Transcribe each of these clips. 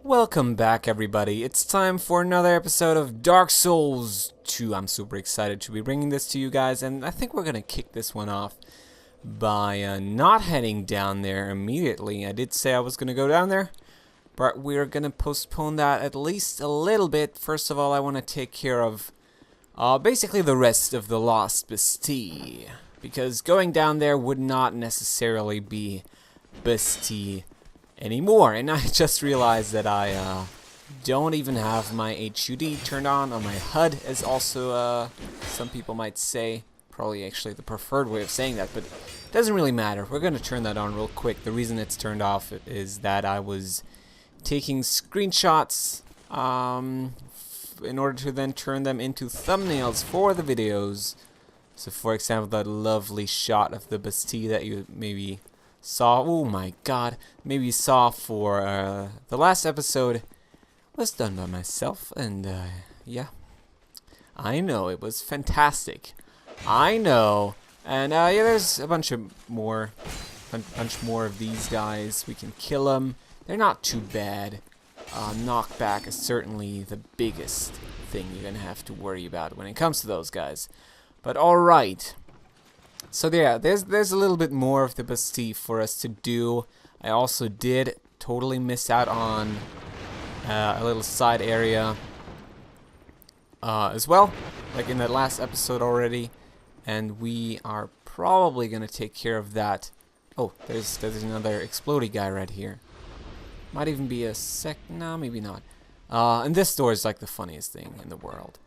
Welcome back, everybody. It's time for another episode of Dark Souls 2. I'm super excited to be bringing this to you guys, and I think we're going to kick this one off by not heading down there immediately. I did say I was going to go down there, but we're going to postpone that at least a little bit. First of all, I want to take care of basically the rest of the Lost Bastille, because going down there would not necessarily be Bastille anymore. And I just realized that I don't even have my HUD turned on my HUD, as also some people might say. Probably actually the preferred way of saying that, but it doesn't really matter. We're going to turn that on real quick. The reason it's turned off is that I was taking screenshots in order to then turn them into thumbnails for the videos. So for example, that lovely shot of the Bastille that you maybe saw, oh my god, maybe you saw for the last episode was done by myself, and yeah, I know, it was fantastic. I know. And yeah, there's a bunch more of these guys. We can kill them. They're not too bad. Knockback is certainly the biggest thing you're gonna have to worry about when it comes to those guys. But alright. So yeah, there's a little bit more of the Bastille for us to do. I also did totally miss out on a little side area as well, like in that last episode already. And we are probably gonna take care of that. Oh, there's another explodey guy right here. Might even be a no, maybe not. And this door is like the funniest thing in the world.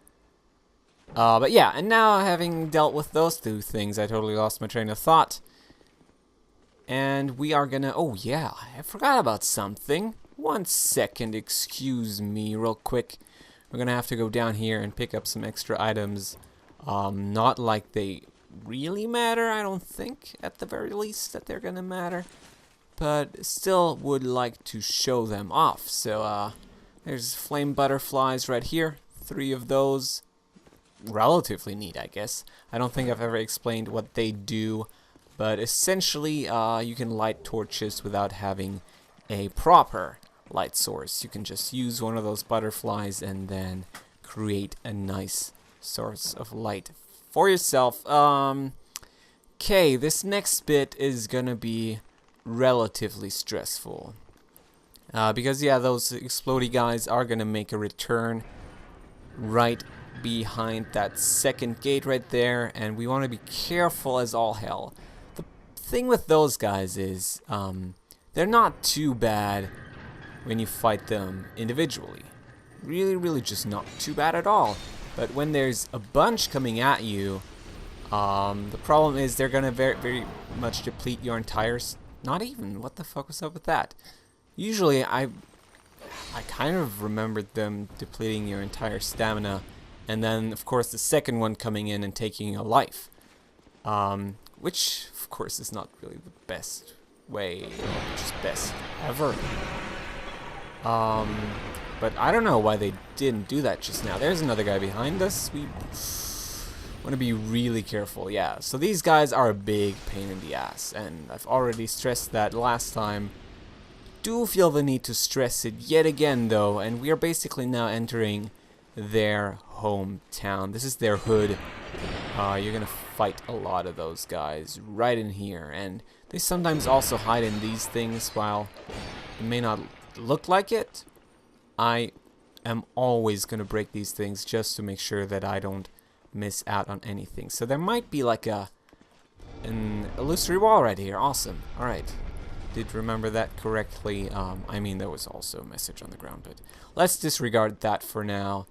But yeah, and now having dealt with those two things, I totally lost my train of thought. And we are gonna, oh yeah, I forgot about something. 1 second, excuse me, real quick. We're gonna have to go down here and pick up some extra items. Not like they really matter, I don't think, at the very least, that they're gonna matter. But still would like to show them off. So, there's flame butterflies right here. 3 of those. Relatively neat, I guess. I don't think I've ever explained what they do, but essentially you can light torches without having a proper light source. You can just use one of those butterflies and then create a nice source of light for yourself. Okay, this next bit is gonna be relatively stressful because yeah, those explodey guys are gonna make a return right behind that second gate right there, and we want to be careful as all hell. The thing with those guys is they're not too bad when you fight them individually. Really just not too bad at all. But when there's a bunch coming at you, the problem is they're gonna very much deplete your entire not even, what the fuck was up with that? Usually I kind of remembered them depleting your entire stamina, and then of course the second one coming in and taking a life, which of course is not really the best way, just best ever. But I don't know why they didn't do that just now. There's another guy behind us. We want to be really careful. Yeah, so these guys are a big pain in the ass, and I've already stressed that last time. Do feel the need to stress it yet again though, and we are basically now entering their hometown. This is their hood. You're gonna fight a lot of those guys right in here, and they sometimes also hide in these things. While it may not look like it, I am always gonna break these things just to make sure that I don't miss out on anything. So there might be like an illusory wall right here. Awesome. Alright, did remember that correctly. I mean, there was also a message on the ground, but let's disregard that for now.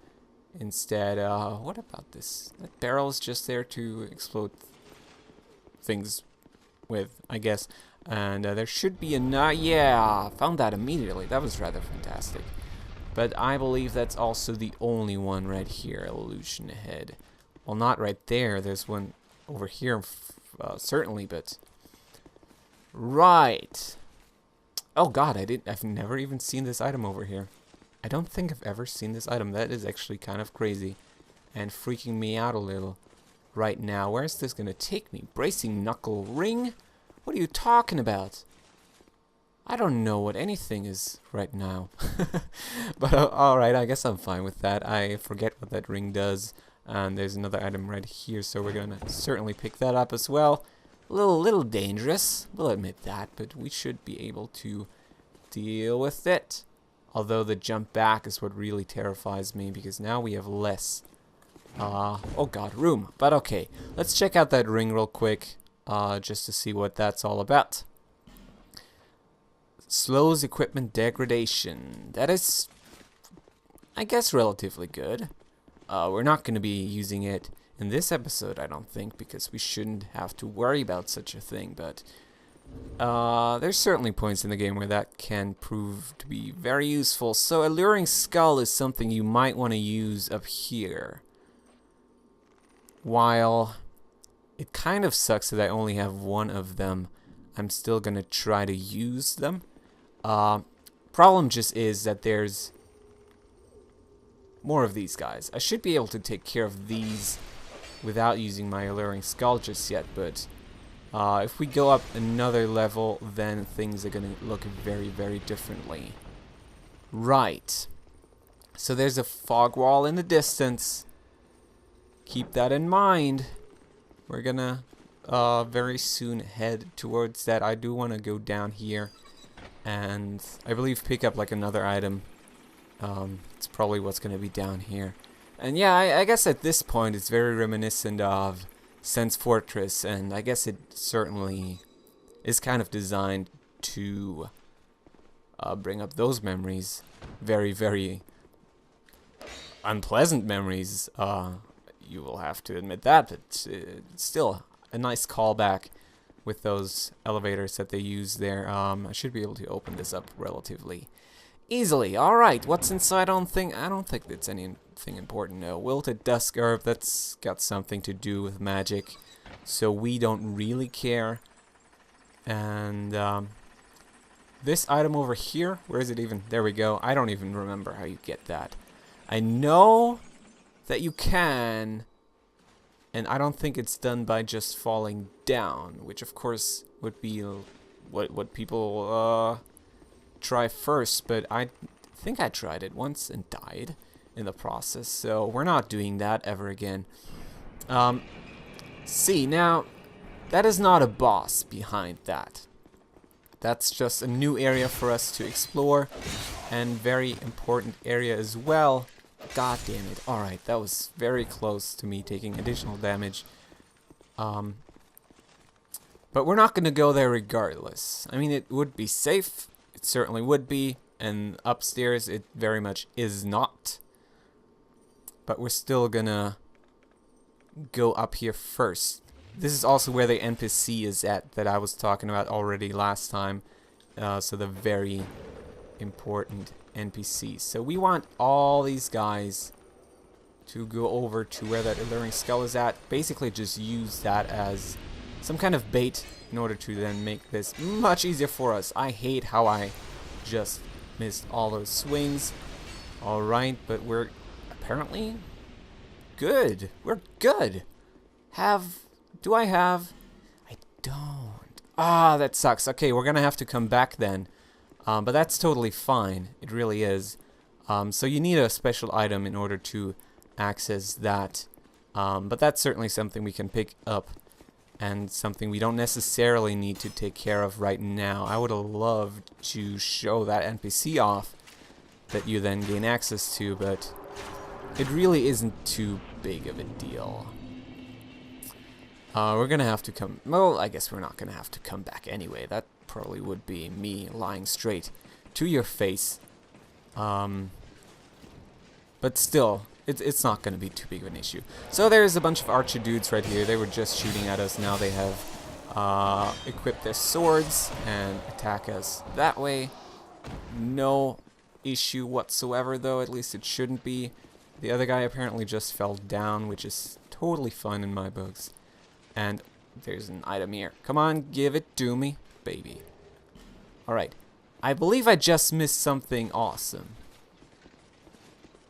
Instead, what about this? That barrel is just there to explode things with, I guess. And there should be a yeah, found that immediately. That was rather fantastic. But I believe that's also the only one right here. Illusion ahead. Well, not right there. There's one over here, certainly, but right. Oh God, I've never even seen this item over here. I don't think I've ever seen this item. That is actually kind of crazy and freaking me out a little right now. Where's this gonna take me? Bracing knuckle ring? What are you talking about? I don't know what anything is right now. But alright, I guess I'm fine with that. I forget what that ring does. And there's another item right here, so we're gonna certainly pick that up as well. A little dangerous, we'll admit that, but we should be able to deal with it. Although the jump back is what really terrifies me, because now we have less, oh god, room. But okay, let's check out that ring real quick, just to see what that's all about. Slows equipment degradation. That is, I guess, relatively good. We're not going to be using it in this episode, I don't think, because we shouldn't have to worry about such a thing, but there's certainly points in the game where that can prove to be very useful. So Alluring Skull is something you might want to use up here. While it kind of sucks that I only have one of them, I'm still going to try to use them. Problem just is that there's more of these guys. I should be able to take care of these without using my Alluring Skull just yet, but if we go up another level, then things are going to look very, very differently. Right. So there's a fog wall in the distance. Keep that in mind. We're going to very soon head towards that. I do want to go down here and I believe pick up like another item. It's probably what's going to be down here. And yeah, I guess at this point it's very reminiscent of Sense Fortress, and I guess it certainly is kind of designed to bring up those memories. Very, very unpleasant memories, you will have to admit that, but it's still a nice callback with those elevators that they use there. I should be able to open this up relatively easily. Alright, what's inside? I don't think it's anything important. No, wilted dusk herb, that's got something to do with magic, so we don't really care. And this item over here, where is it even? There we go. I don't even remember how you get that. I know that you can, and I don't think it's done by just falling down, which of course would be what people try first, but I think I tried it once and died in the process, so we're not doing that ever again. See, now that is not a boss behind that. That's just a new area for us to explore, and very important area as well. God damn it. Alright, that was very close to me taking additional damage. But we're not going to go there regardless. I mean, it would be safe. It certainly would be. And upstairs, it very much is not. But we're still going to go up here first. This is also where the NPC is at that I was talking about already last time. So the very important NPCs. So we want all these guys to go over to where that Alluring Skull is at. Basically just use that as some kind of bait in order to then make this much easier for us. I hate how I just missed all those swings. Alright, but we're apparently good. We're good. Do I have? I don't. Ah, that sucks. Okay, we're gonna have to come back then. But that's totally fine. It really is. So you need a special item in order to access that. But that's certainly something we can pick up, and something we don't necessarily need to take care of right now. I would have loved to show that NPC off that you then gain access to, but it really isn't too big of a deal. We're gonna have to come. Well, I guess we're not gonna have to come back anyway. That probably would be me lying straight to your face. But still, it's not gonna be too big of an issue. So there's a bunch of archer dudes right here. They were just shooting at us. Now they have equipped their swords and attack us that way. No issue whatsoever, though. At least it shouldn't be. The other guy apparently just fell down, which is totally fine in my books. And there's an item here. Come on, give it to me, baby. Alright. I believe I just missed something awesome.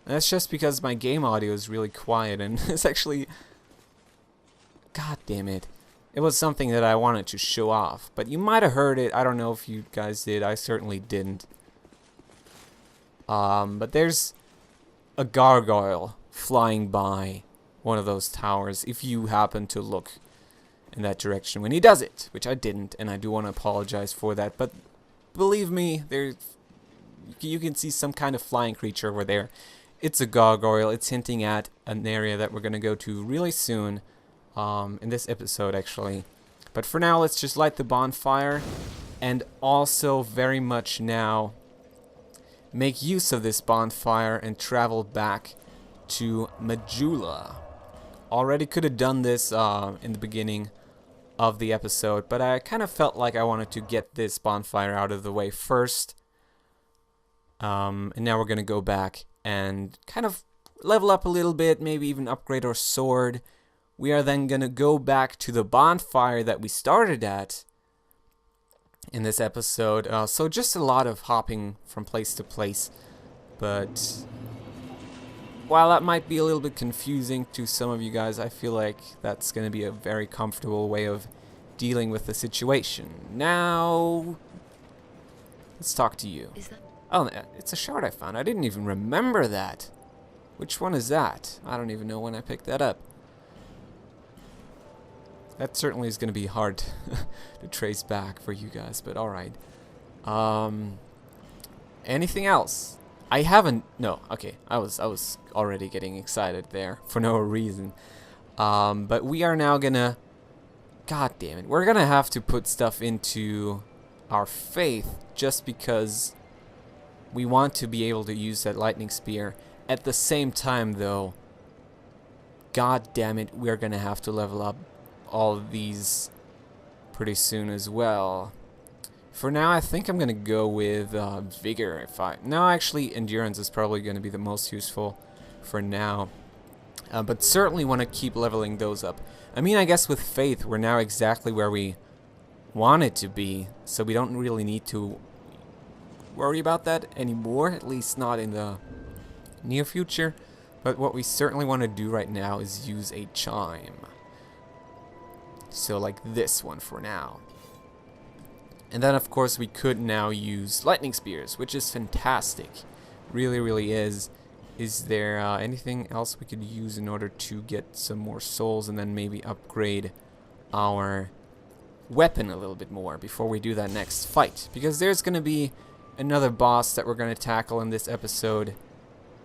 That's just because my game audio is really quiet, and it's actually... God damn it. It was something that I wanted to show off. But you might have heard it. I don't know if you guys did. I certainly didn't. But there's a gargoyle flying by one of those towers if you happen to look in that direction when he does it, which I didn't, and I do want to apologize for that. But believe me, you can see some kind of flying creature over there. It's a gargoyle. It's hinting at an area that we're going to go to really soon, in this episode actually. But for now, let's just light the bonfire, and also very much now make use of this bonfire and travel back to Majula. Already could have done this in the beginning of the episode, but I kind of felt like I wanted to get this bonfire out of the way first. And now we're going to go back and kind of level up a little bit, maybe even upgrade our sword. We are then going to go back to the bonfire that we started at in this episode. So just a lot of hopping from place to place. But while that might be a little bit confusing to some of you guys, I feel like that's going to be a very comfortable way of dealing with the situation. Now, let's talk to you. Oh, it's a shard I found. I didn't even remember that. Which one is that? I don't even know when I picked that up. That certainly is going to be hard to trace back for you guys, but alright. Anything else? I haven't... No, okay. I was already getting excited there for no reason. But we are now going to... God damn it. We're going to have to put stuff into our faith just because we want to be able to use that lightning spear. At the same time, though, God damn it, we're going to have to level up all of these pretty soon as well. For now, I think I'm going to go with Vigor. No, actually, Endurance is probably going to be the most useful for now. But certainly want to keep leveling those up. I mean, I guess with Faith, we're now exactly where we wanted to be. So we don't really need to worry about that anymore. At least not in the near future. But what we certainly want to do right now is use a chime. So like this one for now. And then of course we could now use lightning spears, which is fantastic. Really, really is. Is there anything else we could use in order to get some more souls and then maybe upgrade our weapon a little bit more before we do that next fight? Because there's going to be another boss that we're going to tackle in this episode.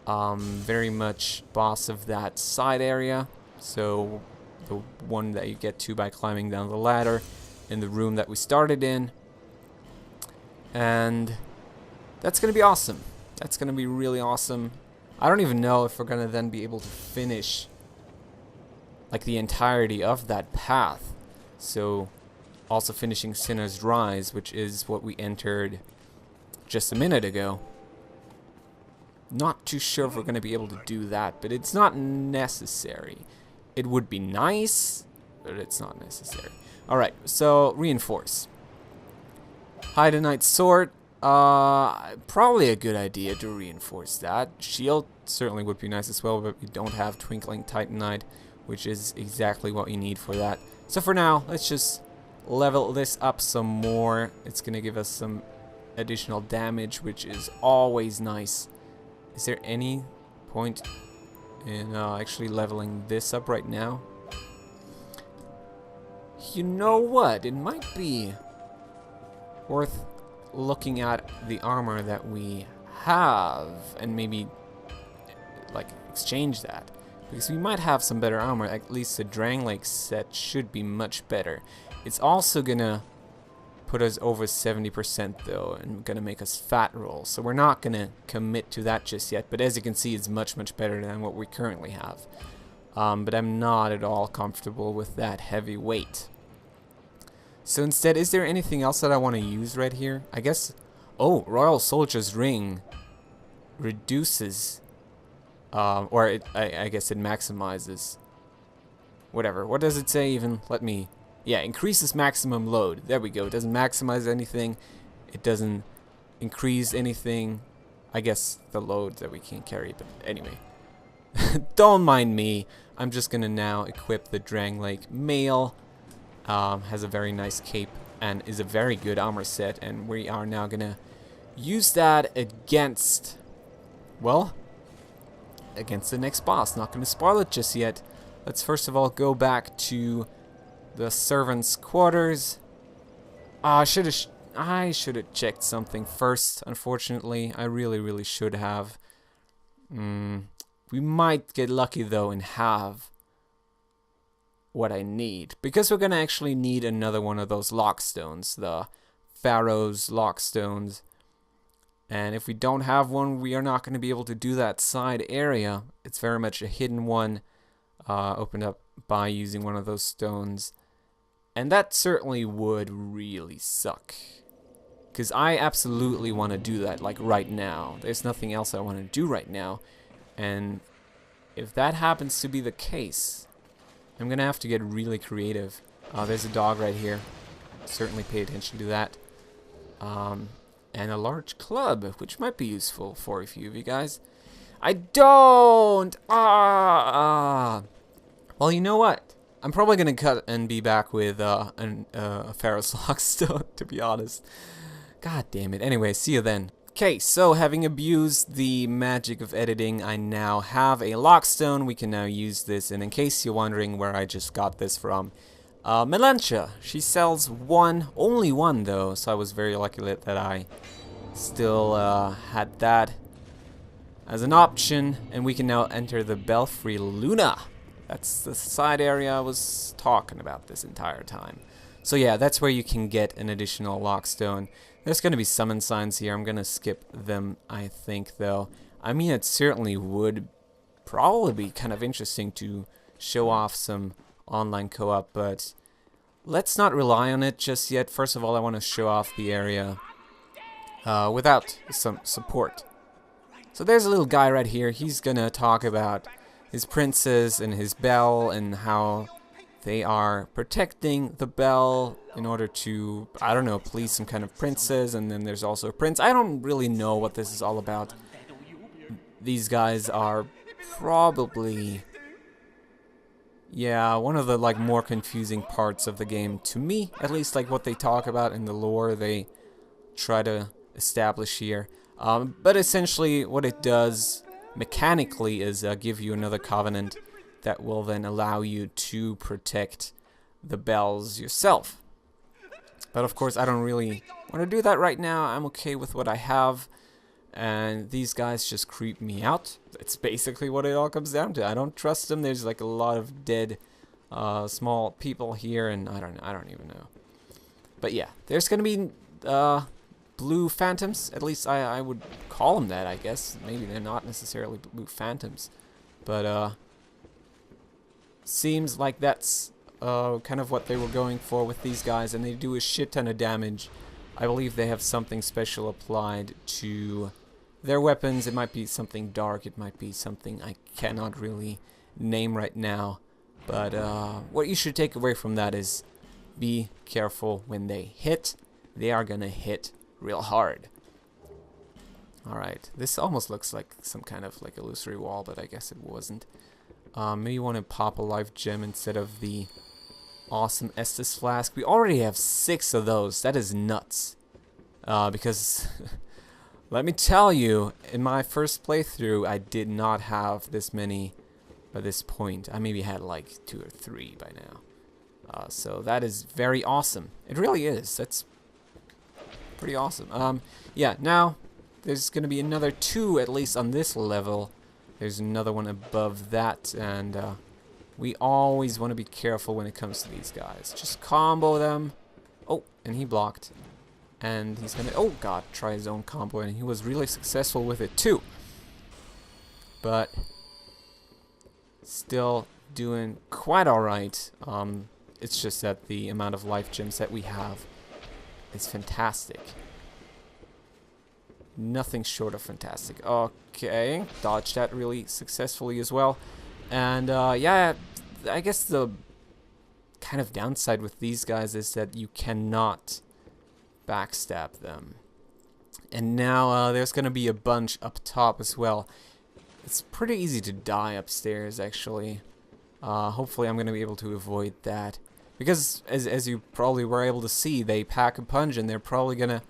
Very much boss of that side area. So the one that you get to by climbing down the ladder in the room that we started in. And that's going to be awesome. That's going to be really awesome. I don't even know if we're going to then be able to finish like the entirety of that path. So also finishing Sinner's Rise, which is what we entered just a minute ago. Not too sure if we're going to be able to do that, but it's not necessary. It would be nice, but it's not necessary. Alright, so reinforce. Hide a Knight's Sword. Probably a good idea to reinforce that. Shield certainly would be nice as well, but we don't have Twinkling Titanite, which is exactly what you need for that. So for now, let's just level this up some more. It's going to give us some additional damage, which is always nice. Is there any point in actually leveling this up right now? You know what? It might be worth looking at the armor that we have and maybe like exchange that, because we might have some better armor. At least the Dranglake set should be much better. It's also gonna put us over 70% though, and gonna make us fat roll, so we're not gonna commit to that just yet. But as you can see, it's much better than what we currently have. But I'm not at all comfortable with that heavy weight. So instead, is there anything else that I want to use right here? I guess, oh, Royal Soldier's Ring reduces, I guess it maximizes, whatever. What does it say even? Let me, yeah, increases maximum load. There we go. It doesn't maximize anything. It doesn't increase anything. I guess the load that we can carry, but anyway. Don't mind me. I'm just going to now equip the Dranglake Mail. has a very nice cape and is a very good armor set, and we are now gonna use that against, well, against the next boss. Not gonna spoil it just yet. Let's first of all go back to the servants' quarters. I should have checked something first. Unfortunately, I really should have. We might get lucky though and have what I need, because we're gonna actually need another one of those lockstones, the Pharaoh's lockstones. And if we don't have one, we are not going to be able to do that side area. It's very much a hidden one, opened up by using one of those stones. And that certainly would really suck, because I absolutely want to do that, like right now. There's nothing else I want to do right now. And if that happens to be the case, I'm going to have to get really creative. There's a dog right here. Certainly pay attention to that. And a large club, which might be useful for a few of you guys. I don't! Well, you know what? I'm probably going to cut and be back with a Pharaoh's Lockstone, to be honest. God damn it. Anyway, see you then. Okay, so having abused the magic of editing, I now have a Lockstone. We can now use this, and in case you're wondering where I just got this from, Melantia. She sells one, only one though, so I was very lucky that I still had that as an option, and we can now enter the Belfry Luna. That's the side area I was talking about this entire time. So yeah, that's where you can get an additional Lockstone. There's going to be summon signs here. I'm going to skip them, I think, though. I mean, it certainly would probably be kind of interesting to show off some online co-op, but let's not rely on it just yet. First of all, I want to show off the area without some support. So there's a little guy right here. He's going to talk about his princes and his bell and how they are protecting the bell in order to, I don't know, please some kind of princess. And then there's also a prince. I don't really know what this is all about. These guys are probably, yeah, one of the like more confusing parts of the game to me, at least, like what they talk about in the lore they try to establish here. But essentially what it does mechanically is give you another covenant that will then allow you to protect the bells yourself. But of course I don't really want to do that right now. I'm okay with what I have, and these guys just creep me out. That's basically what it all comes down to. I don't trust them. There's like a lot of dead small people here, and I don't even know. But yeah, there's gonna be blue phantoms. At least I would call them that, I guess. Maybe they're not necessarily blue phantoms, but seems like that's kind of what they were going for with these guys, and they do a shit ton of damage. I believe they have something special applied to their weapons. It might be something dark, it might be something I cannot really name right now, but what you should take away from that is be careful when they hit. They are gonna hit real hard. Alright, this almost looks like some kind of like illusory wall, but I guess it wasn't. Maybe you want to pop a life gem instead of the awesome Estus flask. We already have 6 of those. That is nuts. Because let me tell you, in my first playthrough, I did not have this many by this point. I maybe had like 2 or 3 by now. So that is very awesome. It really is. That's pretty awesome. Yeah, now there's going to be another 2 at least on this level. There's another one above that, and we always want to be careful when it comes to these guys. Just combo them. Oh, and he blocked. And he's gonna, oh god, try his own combo, and he was really successful with it too. But still doing quite alright. It's just that the amount of life gems that we have is fantastic. Nothing short of fantastic. Okay, dodged that really successfully as well. And yeah, I guess the kind of downside with these guys is that you cannot backstab them. And now there's gonna be a bunch up top as well. It's pretty easy to die upstairs, actually. Hopefully I'm gonna be able to avoid that. Because as you probably were able to see, they pack a punch and they're probably gonna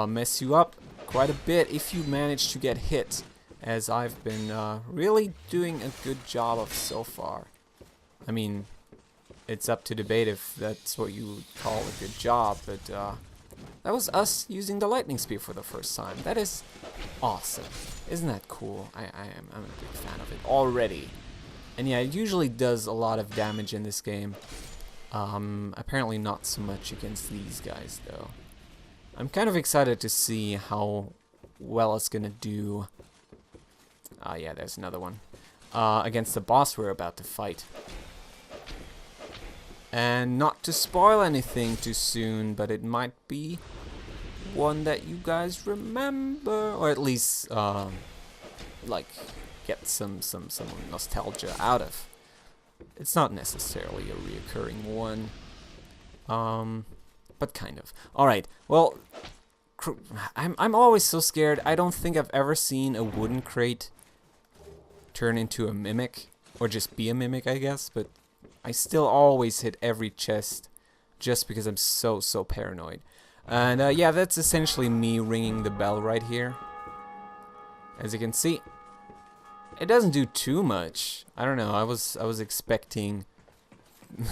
mess you up quite a bit if you manage to get hit, as I've been really doing a good job of so far. I mean, it's up to debate if that's what you would call a good job, but that was us using the lightning spear for the first time. That is awesome. Isn't that cool? I'm a big fan of it already. And yeah, it usually does a lot of damage in this game. Apparently not so much against these guys, though. I'm kind of excited to see how well it's gonna do. Yeah, there's another one. Against the boss we're about to fight. And not to spoil anything too soon, but it might be one that you guys remember, or at least like get some nostalgia out of. It's not necessarily a reoccurring one, but kind of. All right. Well, I'm always so scared. I don't think I've ever seen a wooden crate turn into a mimic, or just be a mimic, I guess. But I still always hit every chest, just because I'm so paranoid. And yeah, that's essentially me ringing the bell right here. As you can see, it doesn't do too much. I don't know. I was expecting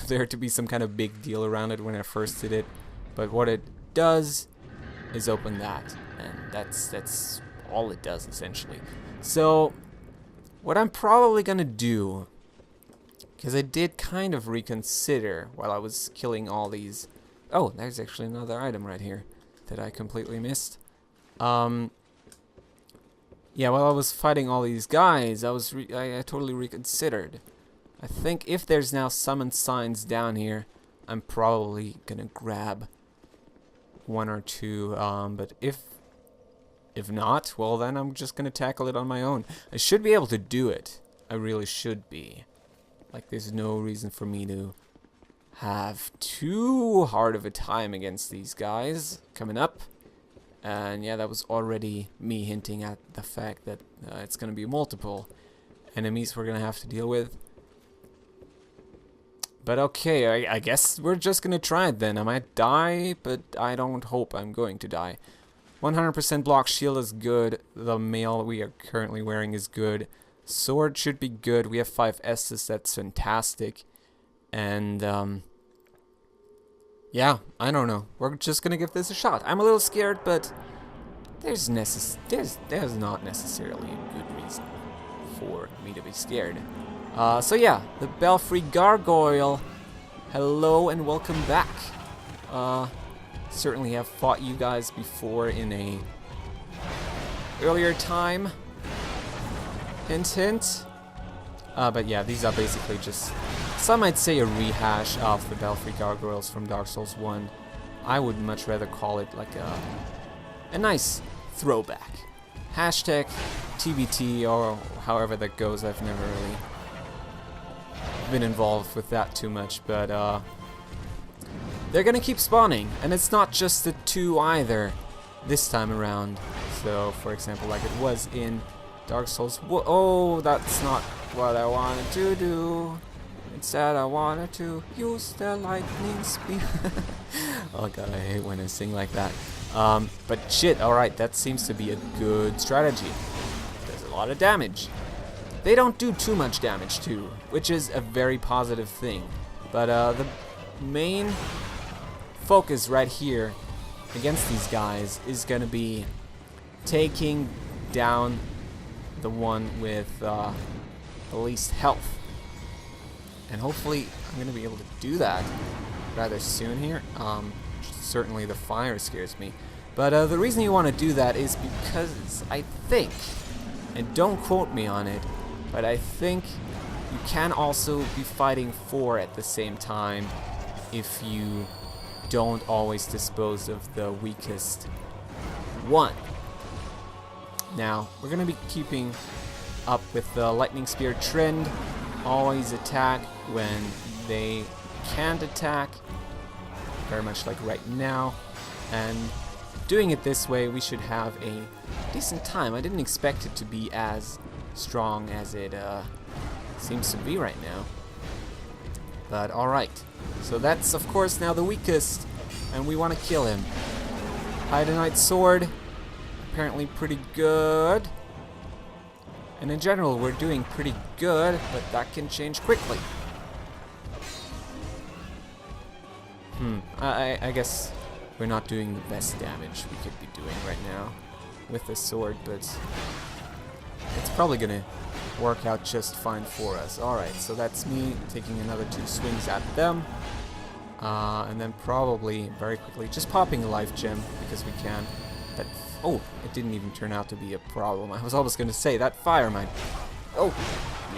there to be some kind of big deal around it when I first did it, but what it does is open that, and that's all it does essentially. So what I'm probably gonna do, because I did kind of reconsider while I was killing all these. Oh, there's actually another item right here that I completely missed. Yeah, while I was fighting all these guys, I totally reconsidered. I think if there's now summon signs down here, I'm probably gonna grab one or two. But if not, well then I'm just gonna tackle it on my own. I should be able to do it. I really should be. Like, there's no reason for me to have too hard of a time against these guys coming up. And yeah, that was already me hinting at the fact that it's going to be multiple enemies we're going to have to deal with. But okay, I guess we're just going to try it then. I might die, but I don't hope I'm going to die. 100% block shield is good. The mail we are currently wearing is good. Sword should be good. We have 5 S's, that's fantastic. And yeah, I don't know. We're just gonna give this a shot. I'm a little scared, but there's not necessarily a good reason for me to be scared. So yeah, the Belfry Gargoyle. Hello and welcome back. Certainly have fought you guys before in a earlier time. Hint, hint. But yeah, these are basically just, some might say, a rehash of the Belfry Gargoyles from Dark Souls 1. I would much rather call it like a nice throwback. Hashtag TBT, or however that goes. I've never really been involved with that too much, but they're gonna keep spawning, and it's not just the 2 either this time around. So, for example, like it was in Dark Souls. Oh, that's not what I wanted to do. Instead, I wanted to use the lightning speed. Oh god, I hate when I sing like that. But shit, alright, that seems to be a good strategy. Does a lot of damage. They don't do too much damage too, which is a very positive thing. But the main focus right here against these guys is gonna be taking down the one with the least health. And hopefully I'm going to be able to do that rather soon here. Certainly the fire scares me. But the reason you want to do that is because I think, and don't quote me on it, but I think you can also be fighting 4 at the same time if you don't always dispose of the weakest one. Now, we're going to be keeping up with the lightning spear trend. Always attack when they can't attack, very much like right now. And doing it this way, we should have a decent time. I didn't expect it to be as strong as it seems to be right now. But alright. So that's, of course, now the weakest. And we want to kill him. Iodinite sword. Apparently pretty good. And in general, we're doing pretty good, but that can change quickly. I guess we're not doing the best damage we could be doing right now with this sword, but it's probably gonna work out just fine for us. Alright, so that's me taking another 2 swings at them. And then probably very quickly just popping a life gem because we can. That, oh, it didn't even turn out to be a problem. I was almost going to say that fire might. Oh,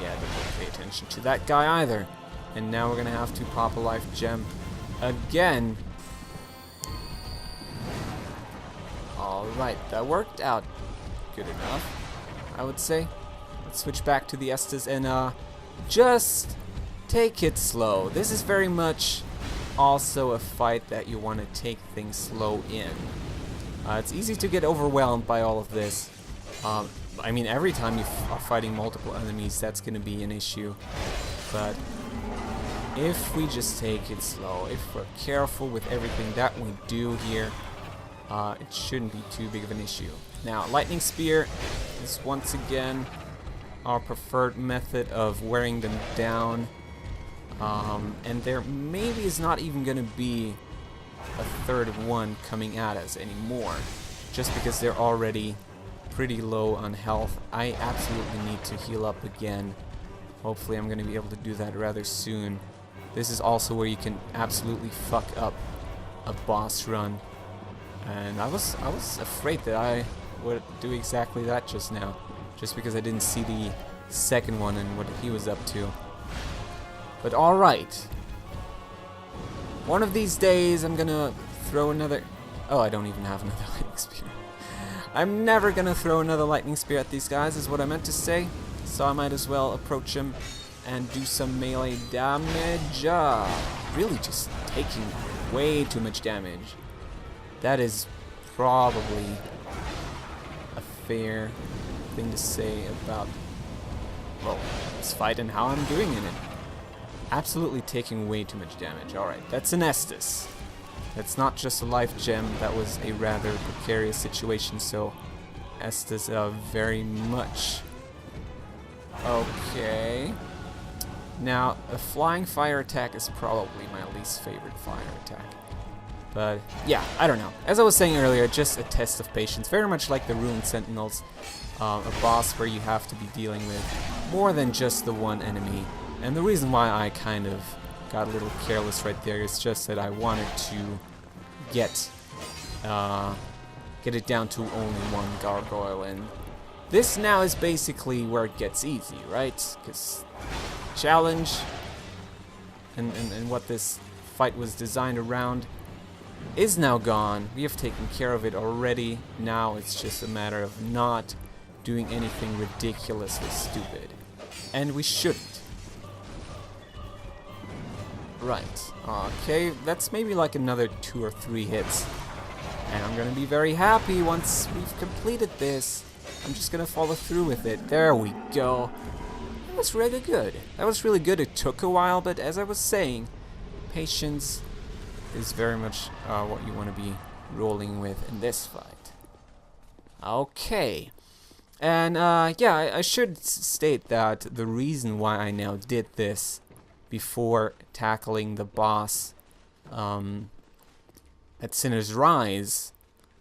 yeah, I didn't pay attention to that guy either. And now we're going to have to pop a life gem again. Alright, that worked out good enough, I would say. Let's switch back to the Estes and just take it slow. This is very much also a fight that you want to take things slow in. It's easy to get overwhelmed by all of this. I mean, every time you are fighting multiple enemies, that's going to be an issue. But if we just take it slow, if we're careful with everything that we do here, it shouldn't be too big of an issue. Now, Lightning Spear is once again our preferred method of wearing them down. And there maybe is not even going to be a third one coming at us anymore, just because they're already pretty low on health. I absolutely need to heal up again. Hopefully I'm going to be able to do that rather soon. This is also where you can absolutely fuck up a boss run, and I was afraid that I would do exactly that just now, just because I didn't see the second one and what he was up to. But alright. One of these days I'm gonna throw another... Oh, I don't even have another lightning spear. I'm never gonna throw another lightning spear at these guys, is what I meant to say. So I might as well approach him and do some melee damage. Really just taking way too much damage. That is probably a fair thing to say about, well, this fight and how I'm doing in it. Absolutely taking way too much damage. Alright, that's an Estes. That's not just a life gem. That was a rather precarious situation, so Estes very much. Okay. Now, a flying fire attack is probably my least favorite fire attack. But, yeah, I don't know. As I was saying earlier, just a test of patience. Very much like the Ruined Sentinels. A boss where you have to be dealing with more than just the one enemy. And the reason why I kind of got a little careless right there is just that I wanted to get it down to only one gargoyle, and this now is basically where it gets easy, right? Because challenge and what this fight was designed around is now gone. We have taken care of it already. Now it's just a matter of not doing anything ridiculously stupid, and we shouldn't. Right, okay, that's maybe like another 2 or 3 hits. And I'm gonna be very happy once we've completed this. I'm just gonna follow through with it. There we go. That was really good. That was really good. It took a while, but as I was saying, patience is very much what you want to be rolling with in this fight. Okay. And yeah, I should state that the reason why I now did this before tackling the boss at Sinner's Rise,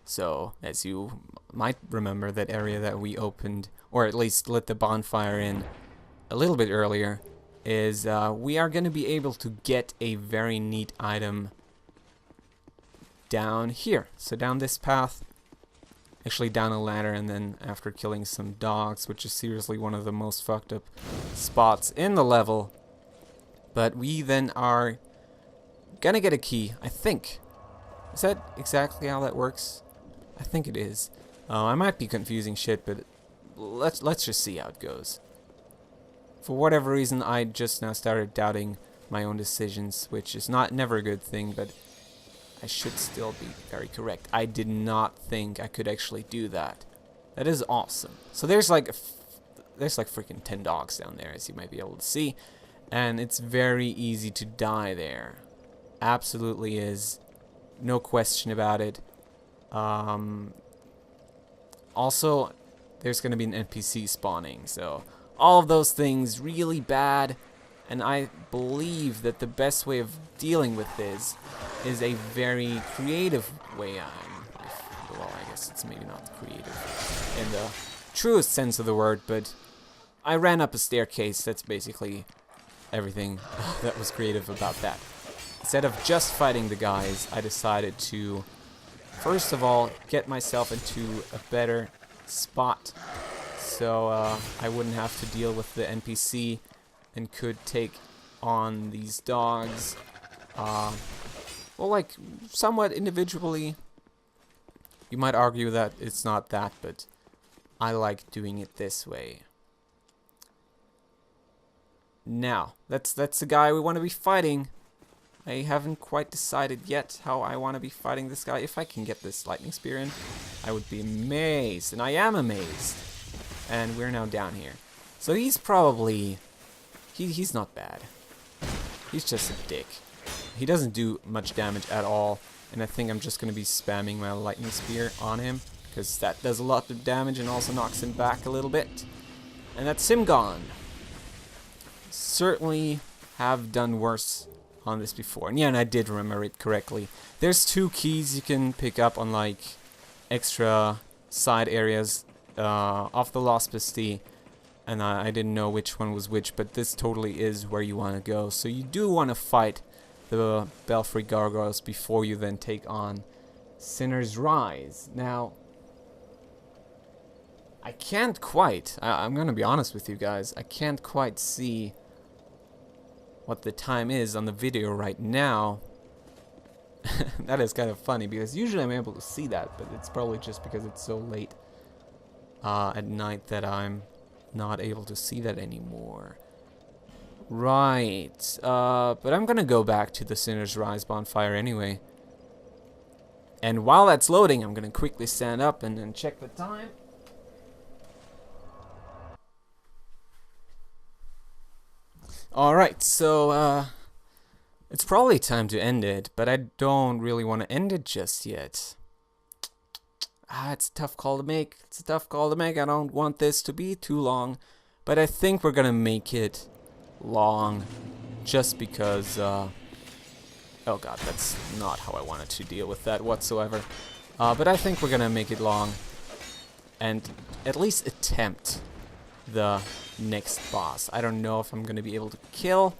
so as you might remember, that area that we opened, or at least lit the bonfire in a little bit earlier, is we are going to be able to get a very neat item down here. So down this path, actually down a ladder, and then after killing some dogs, which is seriously one of the most fucked up spots in the level. But we then are gonna get a key, I think. Is that exactly how that works? I think it is. I might be confusing shit, but let's just see how it goes. For whatever reason, I just now started doubting my own decisions, which is never a good thing, but I should still be very correct. I did not think I could actually do that. That is awesome. So there's like freaking 10 dogs down there, as you might be able to see. and it's very easy to die there. Absolutely is. No question about it. Also, there's going to be an NPC spawning, so all of those things really bad, and I believe that the best way of dealing with this is a very creative way. Well, I guess it's maybe not creative in the truest sense of the word, but I ran up a staircase. That's basically everything that was creative about that. Instead of just fighting the guys, I decided to, first of all, get myself into a better spot so I wouldn't have to deal with the NPC and could take on these dogs, well, like, somewhat individually. You might argue that it's not that, but I like doing it this way. Now, that's the guy we want to be fighting. I haven't quite decided yet how I want to be fighting this guy. If I can get this lightning spear in, I would be amazed. And I am amazed. And we're now down here. So he's probably... He's not bad. He's just a dick. He doesn't do much damage at all. And I think I'm just going to be spamming my lightning spear on him, because that does a lot of damage and also knocks him back a little bit. And that's him gone. Certainly have done worse on this before. And yeah, and I did remember it correctly. There's 2 keys you can pick up on like extra side areas off the Lost Bastille. And I didn't know which one was which, but this totally is where you want to go. So you do want to fight the Belfry gargoyles before you then take on Sinner's Rise. Now, I can't quite, I'm going to be honest with you guys, I can't quite see what the time is on the video right now. That is kind of funny, because usually I'm able to see that, but it's probably just because it's so late at night that I'm not able to see that anymore. Right, but I'm gonna go back to the Sinner's Rise bonfire anyway. And while that's loading, I'm gonna quickly stand up and then check the time. Alright, so, it's probably time to end it, but I don't really want to end it just yet. It's a tough call to make. It's a tough call to make. I don't want this to be too long, but I think we're gonna make it long, just because, oh god, that's not how I wanted to deal with that whatsoever. But I think we're gonna make it long, and at least attempt the next boss. I don't know if I'm gonna be able to kill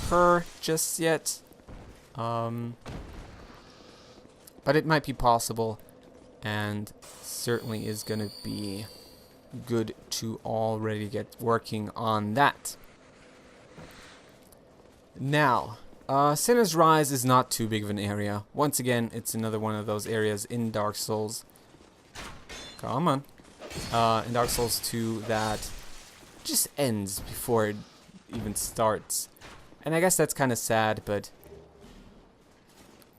her just yet, but it might be possible, and certainly is gonna be good to already get working on that. Now, Sinner's Rise is not too big of an area. Once again, it's another one of those areas in Dark Souls. Come on. In Dark Souls 2 that just ends before it even starts. And I guess that's kind of sad, but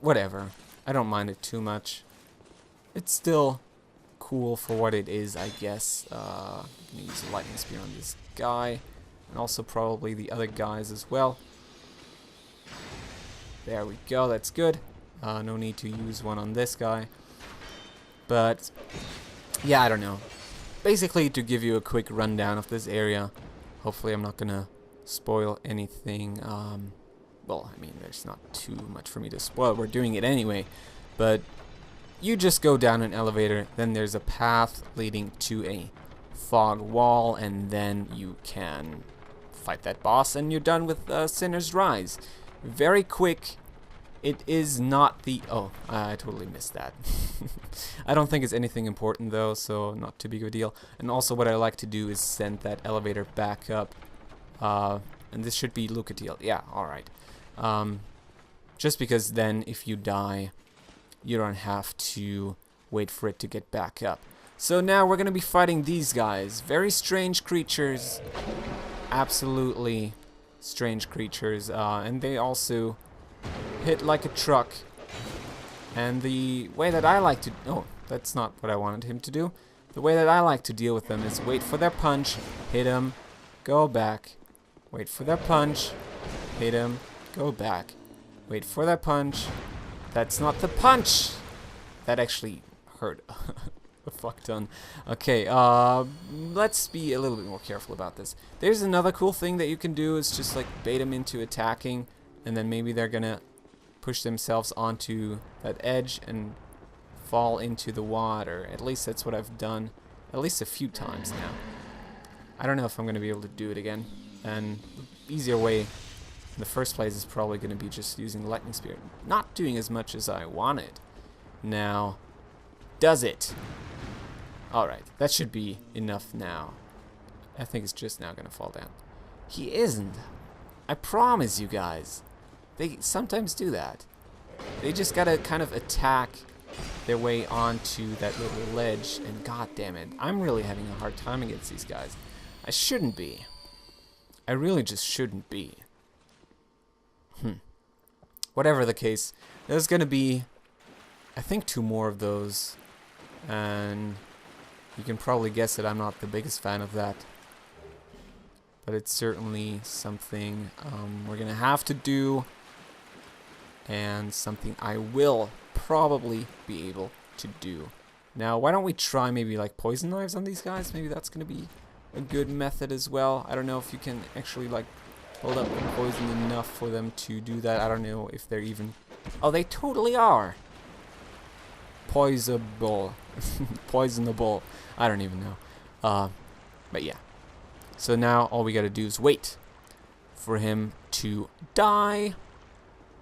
whatever. I don't mind it too much. It's still cool for what it is, I guess. I'm gonna use a lightning spear on this guy, and also probably the other guys as well. There we go, that's good. No need to use one on this guy. But, yeah, I don't know. Basically, to give you a quick rundown of this area. Hopefully I'm not gonna spoil anything. Well, I mean, there's not too much for me to spoil. We're doing it anyway. But you just go down an elevator, then there's a path leading to a fog wall, and then you can fight that boss, and you're done with Sinner's Rise. Very quick. It is not the... Oh, I totally missed that. I don't think it's anything important, though, so not too big of a deal. And also what I like to do is send that elevator back up. And this should be Lucatiel. Yeah, alright. Just because then, if you die, you don't have to wait for it to get back up. So now we're going to be fighting these guys. Very strange creatures. Absolutely strange creatures. And they also hit like a truck. And the way that I like to... Oh, that's not what I wanted him to do. The way that I like to deal with them is wait for their punch, hit them, go back, Wait for that punch. Hit him. Go back. Wait for that punch. That's not the punch! That actually hurt a fuck ton. Okay, let's be a little bit more careful about this. There's another cool thing that you can do is just like bait them into attacking, and then maybe they're gonna push themselves onto that edge and fall into the water. At least that's what I've done at least a few times now. I don't know if I'm gonna be able to do it again. And the easier way in the first place is probably gonna be just using lightning spear. Not doing as much as I wanted. Now, does it? Alright, that should be enough now. I think it's just now gonna fall down. He isn't. I promise you guys. They sometimes do that. They just gotta kind of attack their way onto that little ledge, and god damn it, I'm really having a hard time against these guys. I shouldn't be. I really just shouldn't be. Whatever the case, there's gonna be, I think, 2 more of those, and you can probably guess that I'm not the biggest fan of that. But it's certainly something we're gonna have to do, and something I will probably be able to do. Now, why don't we try maybe like poison knives on these guys? Maybe that's gonna be a good method as well. I don't know if you can actually like hold up the poison enough for them to do that. I don't know if they're even... Oh, they totally are! Poisonable. Poisonable. I don't even know. But yeah. So now all we gotta do is wait for him to die.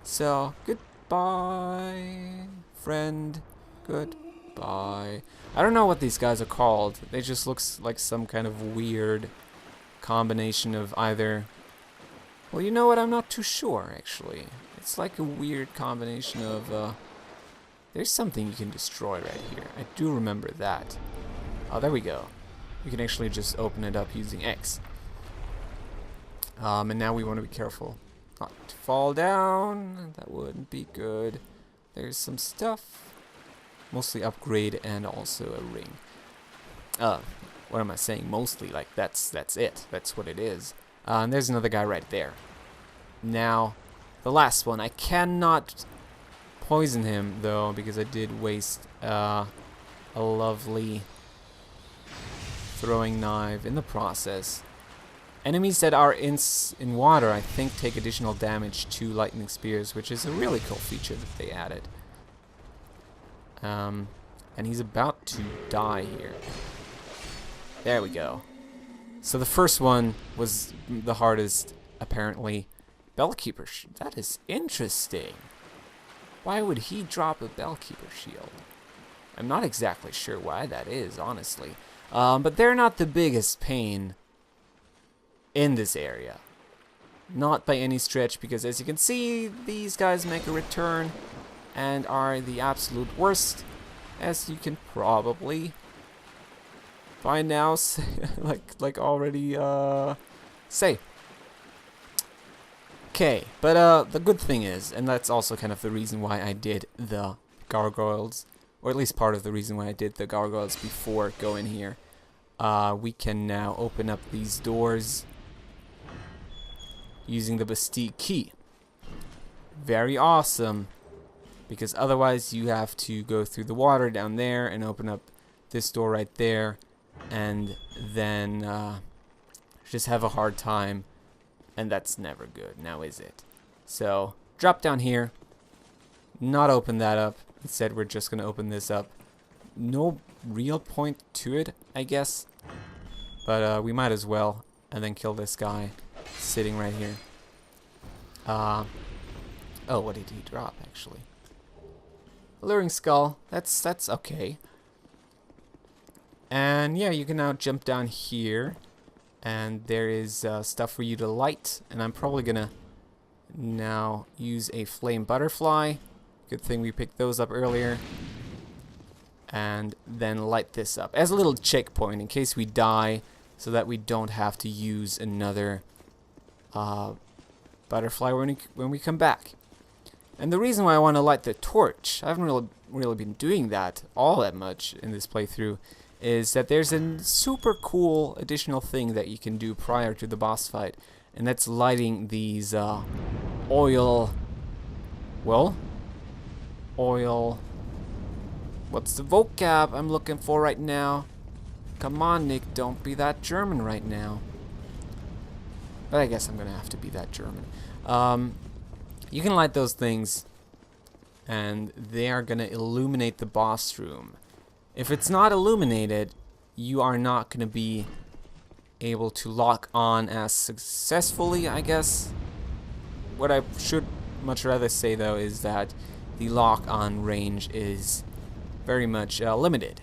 So, goodbye, friend. Goodbye. I don't know what these guys are called. They just looks like some kind of weird combination of either... Well, you know what? I'm not too sure, actually. It's like a weird combination of... There's something you can destroy right here. I do remember that. Oh, there we go. We can actually just open it up using X. And now we want to be careful not to fall down. That wouldn't be good. There's some stuff. Mostly upgrade and also a ring. What am I saying? Mostly, like, that's it. That's what it is. And there's another guy right there. Now, the last one. I cannot poison him, though, because I did waste a lovely throwing knife in the process. Enemies that are in water, I think, take additional damage to lightning spears, which is a really cool feature that they added. And he's about to die here. There we go. So the first one was the hardest, apparently. Bellkeeper, that is interesting. Why would he drop a Bellkeeper shield? I'm not exactly sure why that is, honestly. But they're not the biggest pain in this area. Not by any stretch, because as you can see, these guys make a return and are the absolute worst, as you can probably by now say, like already say. Okay, but the good thing is, and that's also kind of the reason why I did the gargoyles, or at least part of the reason why I did the gargoyles before going here. We can now open up these doors using the Bastille key. Very awesome, because otherwise you have to go through the water down there and open up this door right there, and then just have a hard time, and that's never good, now is it? So, drop down here, not open that up. Instead, we're just gonna open this up. No real point to it, I guess, but we might as well, and then kill this guy sitting right here. Oh, what did he drop, actually? Alluring skull. That's okay. And yeah, you can now jump down here, and there is stuff for you to light, and I'm probably gonna now use a flame butterfly. Good thing we picked those up earlier. And then light this up as a little checkpoint in case we die, so that we don't have to use another butterfly when we come back. And the reason why I want to light the torch, I haven't really been doing that all that much in this playthrough, is that there's a super cool additional thing that you can do prior to the boss fight, and that's lighting these oil. Well, oil. What's the vocab I'm looking for right now? Come on, Nick, don't be that German right now. But I guess I'm gonna have to be that German. You can light those things, and they are gonna illuminate the boss room. If it's not illuminated, you are not gonna be able to lock on as successfully, I guess. What I should much rather say, though, is that the lock-on range is very much limited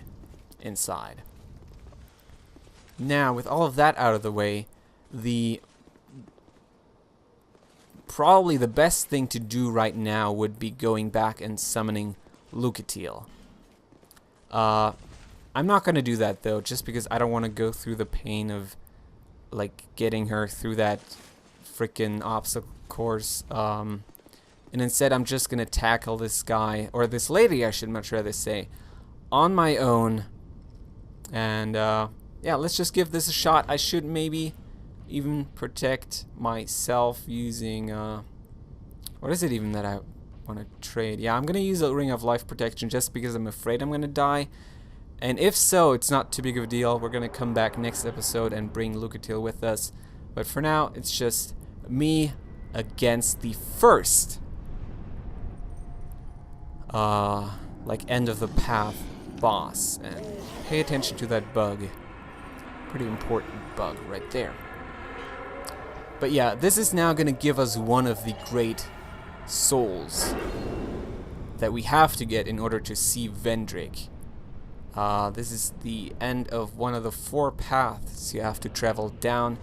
inside. Now, with all of that out of the way, probably the best thing to do right now would be going back and summoning Lucatiel. I'm not going to do that, though, just because I don't want to go through the pain of, like, getting her through that freaking obstacle course. And instead, I'm just going to tackle this guy, or this lady, I should much rather say, on my own. And, yeah, let's just give this a shot. I should maybe even protect myself using, what is it even that I want to trade? Yeah, I'm going to use a Ring of Life Protection just because I'm afraid I'm going to die. And if so, it's not too big of a deal. We're going to come back next episode and bring Lucatiel with us. But for now, it's just me against the first, like, end of the path boss. And pay attention to that bug. Pretty important bug right there. But yeah, this is now going to give us one of the great souls that we have to get in order to see Vendrick. This is the end of one of the 4 paths you have to travel down.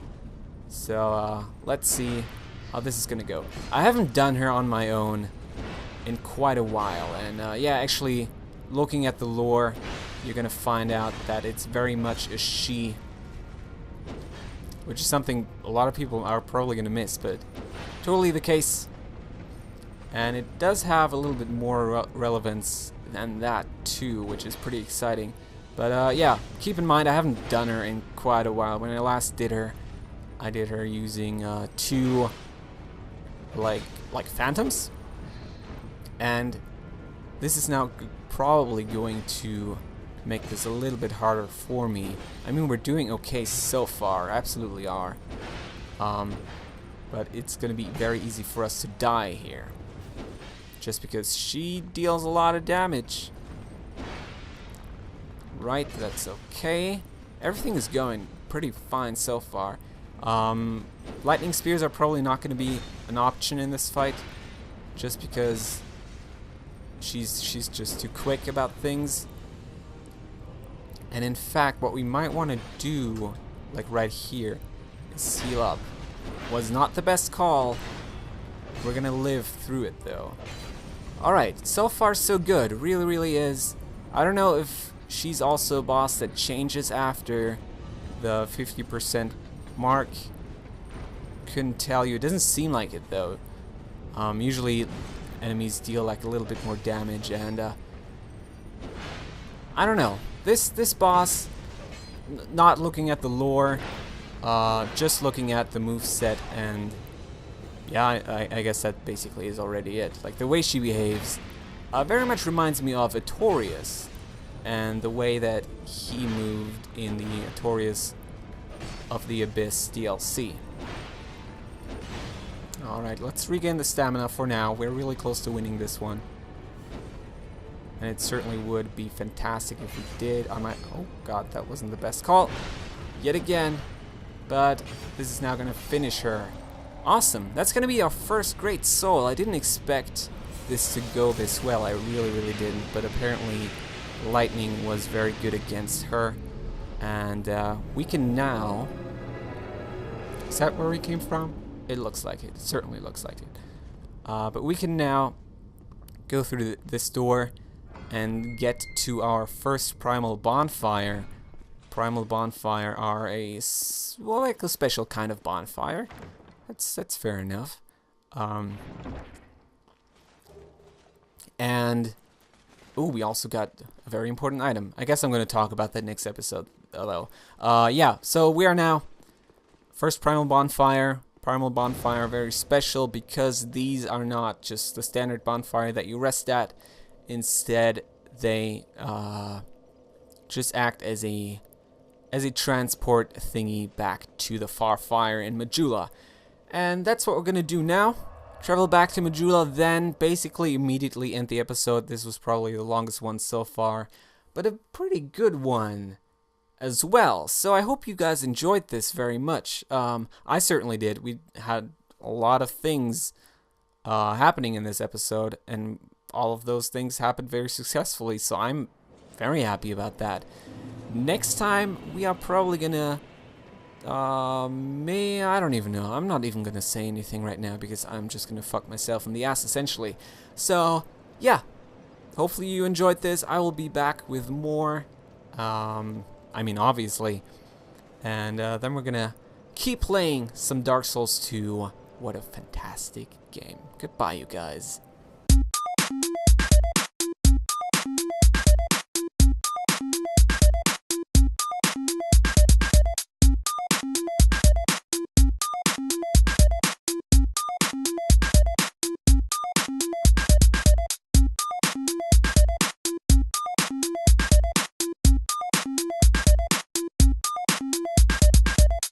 So let's see how this is going to go. I haven't done her on my own in quite a while. And yeah, actually, looking at the lore, you're going to find out that it's very much a she. Which is something a lot of people are probably going to miss, but totally the case. And it does have a little bit more relevance than that too, which is pretty exciting. But yeah, keep in mind I haven't done her in quite a while. When I last did her, I did her using 2 like phantoms. And this is now probably going to make this a little bit harder for me. I mean, we're doing okay so far, absolutely are. But it's gonna be very easy for us to die here, just because she deals a lot of damage. Right, that's okay. Everything is going pretty fine so far. Lightning spears are probably not gonna be an option in this fight, just because she's just too quick about things. And in fact, what we might want to do, like right here, is seal up. Was not the best call. We're gonna live through it though. Alright, so far so good. Really, really is. I don't know if she's also a boss that changes after the 50% mark. Couldn't tell you. It doesn't seem like it though. Usually enemies deal like a little bit more damage, and I don't know. This boss, not looking at the lore, just looking at the moveset, and yeah, I guess that basically is already it. Like, the way she behaves very much reminds me of Artorias, and the way that he moved in the Artorias of the Abyss DLC. Alright, let's regain the stamina for now. We're really close to winning this one. And it certainly would be fantastic if we did. Oh god, that wasn't the best call. Yet again. But this is now going to finish her. Awesome. That's going to be our first great soul. I didn't expect this to go this well. I really, really didn't. But apparently lightning was very good against her. And we can now... Is that where we came from? It looks like it. It certainly looks like it. But we can now go through this door and get to our first primal bonfire. Primal bonfire are well, like a special kind of bonfire. That's fair enough. And oh, we also got a very important item. I guess I'm going to talk about that next episode, though. Yeah. So we are now first primal bonfire, Primal bonfire are very special because these are not just the standard bonfire that you rest at. Instead, they just act as a transport thingy back to the far fire in Majula. And that's what we're gonna do now. Travel back to Majula, then basically immediately end the episode. This was probably the longest one so far, but a pretty good one as well. So I hope you guys enjoyed this very much. I certainly did. We had a lot of things happening in this episode, and all of those things happened very successfully, so I'm very happy about that. Next time, we are probably gonna I don't even know. I'm not even gonna say anything right now because I'm just gonna fuck myself in the ass essentially. So yeah, hopefully you enjoyed this. I will be back with more, I mean obviously, and then we're gonna keep playing some Dark Souls 2. What a fantastic game. Goodbye you guys.